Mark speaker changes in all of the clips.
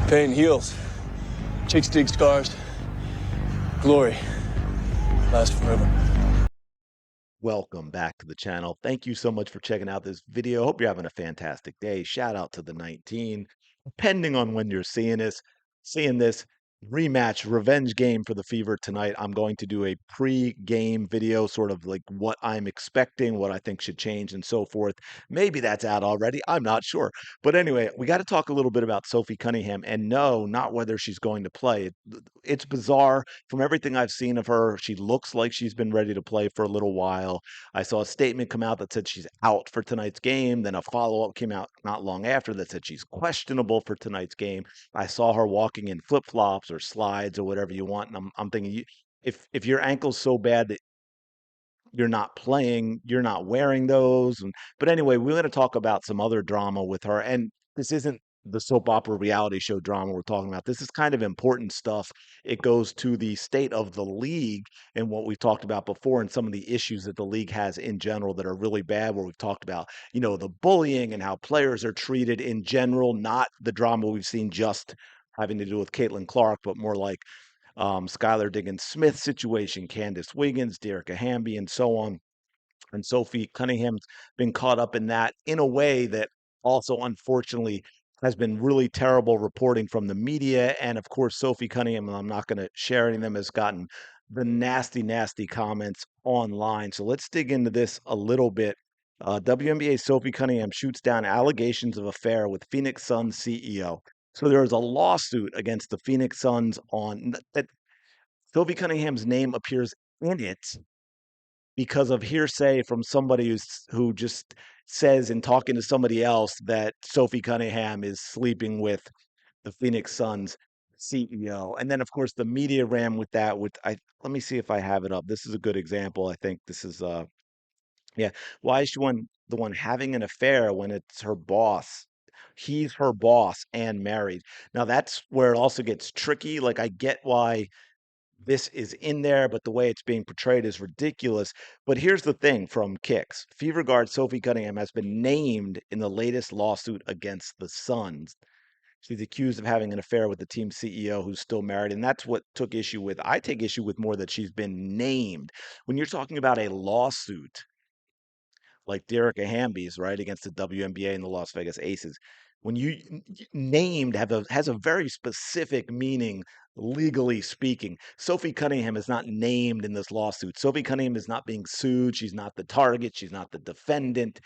Speaker 1: Pain heals. Chicks dig scars. Glory lasts forever.
Speaker 2: Welcome back to the channel. Thank you so much for checking out this video. Hope you're having a fantastic day. Shout out to the 19. Depending on when you're seeing this rematch revenge game for the Fever tonight. I'm going to do a pre-game video, sort of like what I'm expecting, what I think should change, and so forth. Maybe that's out already. I'm not sure. But anyway, we got to talk a little bit about Sophie Cunningham, and no, not whether she's going to play. It's bizarre. From everything I've seen of her, she looks like she's been ready to play for a little while. I saw a statement come out that said she's out for tonight's game. Then a follow-up came out not long after that said she's questionable for tonight's game. I saw her walking in flip-flops or slides or whatever you want, and I'm thinking, if your ankle's so bad that you're not playing, you're not wearing those. But anyway, we're going to talk about some other drama with her. And this isn't the soap opera reality show drama we're talking about. This is kind of important stuff. It goes to the state of the league and what we've talked about before, and some of the issues that the league has in general that are really bad, where we've talked about, the bullying and how players are treated in general, not the drama we've seen just having to do with Caitlin Clark, but more like Skylar Diggins Smith situation, Candace Wiggins, Derek Hamby, and so on. And Sophie Cunningham's been caught up in that in a way that also, unfortunately, has been really terrible reporting from the media. And of course, Sophie Cunningham, and I'm not going to share any of them, has gotten the nasty, nasty comments online. So let's dig into this a little bit. WNBA Sophie Cunningham shoots down allegations of affair with Phoenix Suns CEO. So there is a lawsuit against the Phoenix Suns on that Sophie Cunningham's name appears in it because of hearsay from somebody who just says in talking to somebody else that Sophie Cunningham is sleeping with the Phoenix Suns CEO. And then of course the media ran with that with I let me see if I have it up. This is a good example. I think this is yeah. Why is she the one having an affair when it's her boss? He's her boss and married. Now that's where it also gets tricky. Like I get why this is in there, but the way it's being portrayed is ridiculous. But here's the thing from Kicks. Fever guard Sophie Cunningham has been named in the latest lawsuit against the Suns. She's accused of having an affair with the team CEO who's still married. And that's what took issue with. I take issue with more that she's been named. When you're talking about a lawsuit, like Derek Hamby's, right, against the WNBA and the Las Vegas Aces. When named has a very specific meaning, legally speaking. Sophie Cunningham is not named in this lawsuit. Sophie Cunningham is not being sued. She's not the target. She's not the defendant.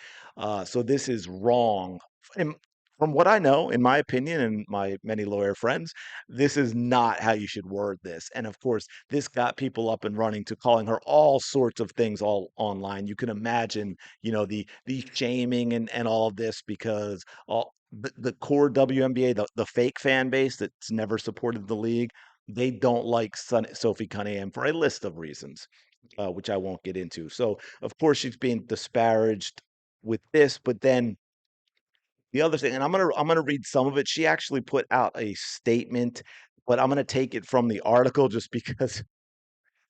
Speaker 2: So this is wrong. And from what I know, in my opinion, and my many lawyer friends, this is not how you should word this. And of course, this got people up and running to calling her all sorts of things all online. You can imagine, the shaming and all of this because all the core WNBA, the fake fan base that's never supported the league, they don't like Sophie Cunningham for a list of reasons, which I won't get into. So of course she's being disparaged with this, but then the other thing, and I'm gonna read some of it. She actually put out a statement, but I'm gonna take it from the article just because.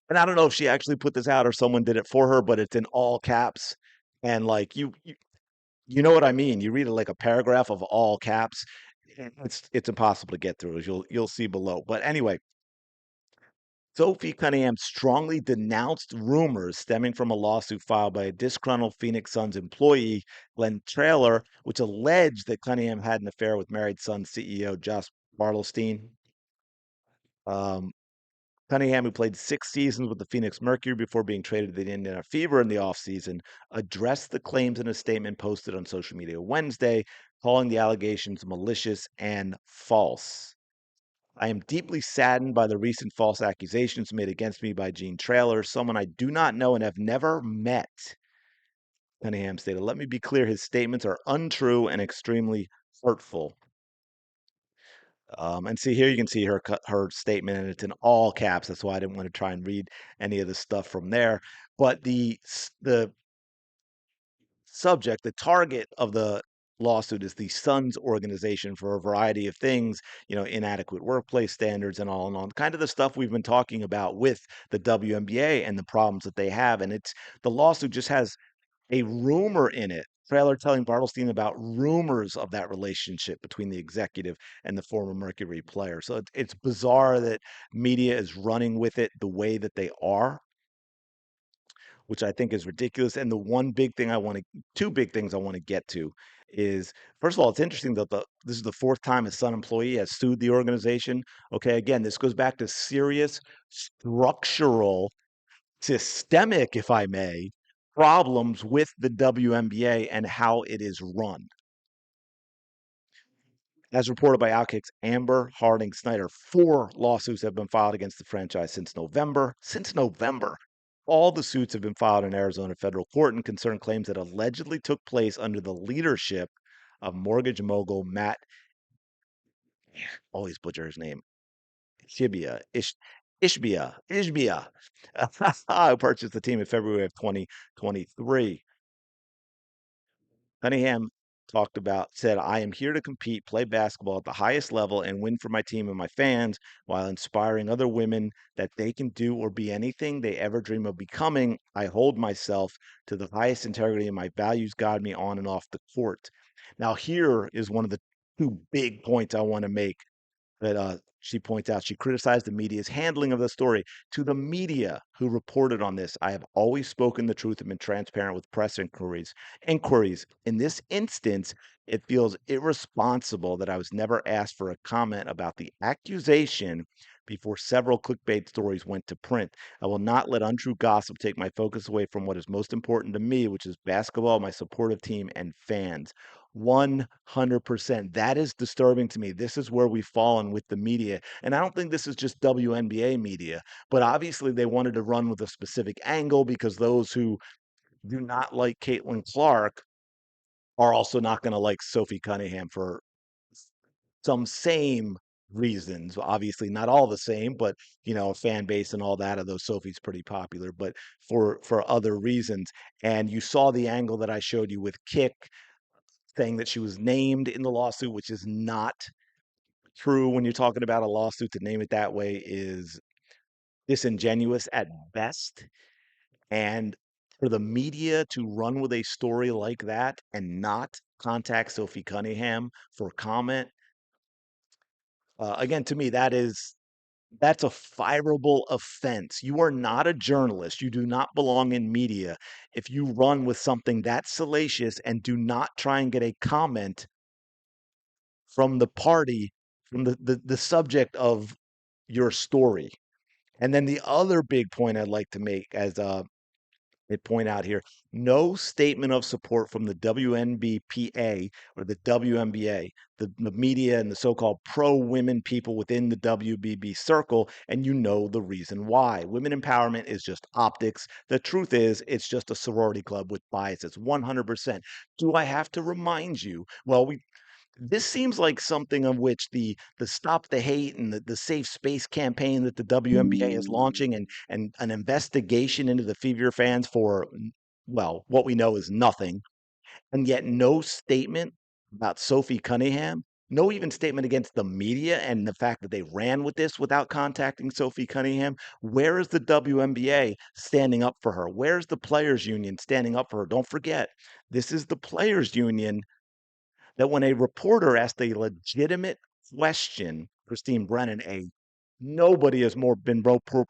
Speaker 2: And I don't know if she actually put this out or someone did it for her, but it's in all caps. And like you know what I mean. You read it like a paragraph of all caps. And it's impossible to get through, as you'll see below. But anyway, Sophie Cunningham strongly denounced rumors stemming from a lawsuit filed by a disgruntled Phoenix Suns employee, Glenn Traylor, which alleged that Cunningham had an affair with married Suns CEO Josh Bartelstein. Um, Cunningham, who played 6 seasons with the Phoenix Mercury before being traded to the Indiana Fever in the offseason, addressed the claims in a statement posted on social media Wednesday, calling the allegations malicious and false. I am deeply saddened by the recent false accusations made against me by Gene Traylor, someone I do not know and have never met, Cunningham stated. Let me be clear, his statements are untrue and extremely hurtful. And see here, you can see her statement, and it's in all caps. That's why I didn't want to try and read any of the stuff from there. But the subject, the target of the lawsuit is the Suns organization for a variety of things, inadequate workplace standards and all, kind of the stuff we've been talking about with the WNBA and the problems that they have. And the lawsuit just has a rumor in it trailer telling Bartelstein about rumors of that relationship between the executive and the former Mercury player. So it's bizarre that media is running with it the way that they are, which I think is ridiculous. And the one big thing I want to, two big things I want to get to is, first of all, it's interesting that this is the fourth time a Sun employee has sued the organization. Okay, again, this goes back to serious structural, systemic, if I may, problems with the WNBA and how it is run. As reported by Outkick's Amber Harding Snyder, 4 lawsuits have been filed against the franchise since November. Since November. All the suits have been filed in Arizona federal court and concern claims that allegedly took place under the leadership of mortgage mogul Matt, always butcher his name, Ishbia, who purchased the team in February of 2023. Cunningham said, I am here to compete, play basketball at the highest level, and win for my team and my fans while inspiring other women that they can do or be anything they ever dream of becoming. I hold myself to the highest integrity, and my values guide me on and off the court. Now, here is one of the 2 big points I want to make that she points out. She criticized the media's handling of the story. To the media who reported on this, I have always spoken the truth and been transparent with press inquiries. In this instance, it feels irresponsible that I was never asked for a comment about the accusation before several clickbait stories went to print. I will not let untrue gossip take my focus away from what is most important to me, which is basketball, my supportive team, and fans. 100%. That is disturbing to me. This is where we've fallen with the media. And I don't think this is just WNBA media, but obviously they wanted to run with a specific angle because those who do not like Caitlin Clark are also not going to like Sophie Cunningham for some same reasons. Obviously not all the same, but fan base and all that, although Sophie's pretty popular, but for other reasons. And you saw the angle that I showed you with Kick saying that she was named in the lawsuit, which is not true. When you're talking about a lawsuit, to name it that way is disingenuous at best. And for the media to run with a story like that and not contact Sophie Cunningham for comment, again, to me, that's a fireable offense. You are not a journalist. You do not belong in media if you run with something that salacious and do not try and get a comment from the party, from the subject of your story. And then the other big point I'd like to make, as they point out here, no statement of support from the WNBPA or the WNBA, the media and the so-called pro-women people within the WBB circle, and you know the reason why. Women empowerment is just optics. The truth is, it's just a sorority club with biases, 100%. Do I have to remind you? Well, this seems like something of which the Stop the Hate and the Safe Space campaign that the WNBA is launching, and an investigation into the Fever fans for, well, what we know is nothing, and yet no statement about Sophie Cunningham, no even statement against the media and the fact that they ran with this without contacting Sophie Cunningham. Where is the WNBA standing up for her? Where's the players union standing up for her? Don't forget, this is the players union that when a reporter asked a legitimate question, Christine Brennan, nobody has more been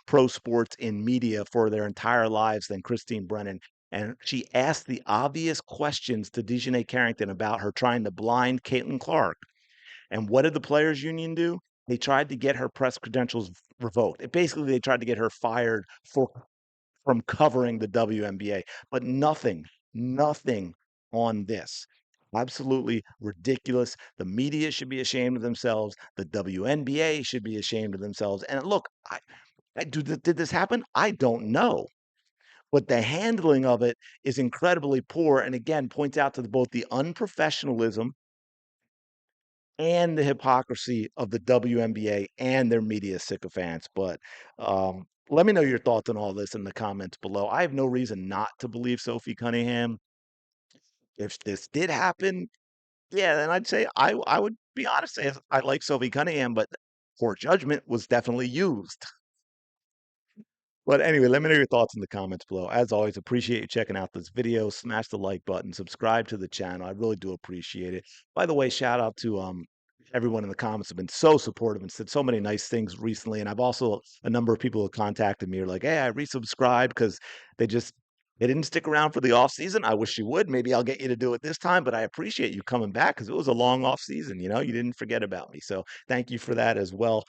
Speaker 2: pro sports in media for their entire lives than Christine Brennan. And she asked the obvious questions to Dejanay Carrington about her trying to blind Caitlin Clark. And what did the players union do? They tried to get her press credentials revoked. Basically, they tried to get her fired from covering the WNBA, but nothing on this. Absolutely ridiculous. The media should be ashamed of themselves. The WNBA should be ashamed of themselves. And look, did this happen? I don't know. But the handling of it is incredibly poor. And again, points out to both the unprofessionalism and the hypocrisy of the WNBA and their media sycophants. But let me know your thoughts on all this in the comments below. I have no reason not to believe Sophie Cunningham. If this did happen, yeah, then I'd say I would be honest, say I like Sophie Cunningham, but poor judgment was definitely used. But anyway, let me know your thoughts in the comments below. As always, appreciate you checking out this video. Smash the like button, subscribe to the channel. I really do appreciate it. By the way, shout out to everyone in the comments have been so supportive and said so many nice things recently. And I've also a number of people have contacted me are like, hey, I resubscribed because they just they didn't stick around for the off season. I wish you would. Maybe I'll get you to do it this time, but I appreciate you coming back because it was a long off season. You know, you didn't forget about me. So thank you for that as well.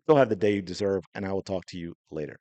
Speaker 2: Go have the day you deserve, and I will talk to you later.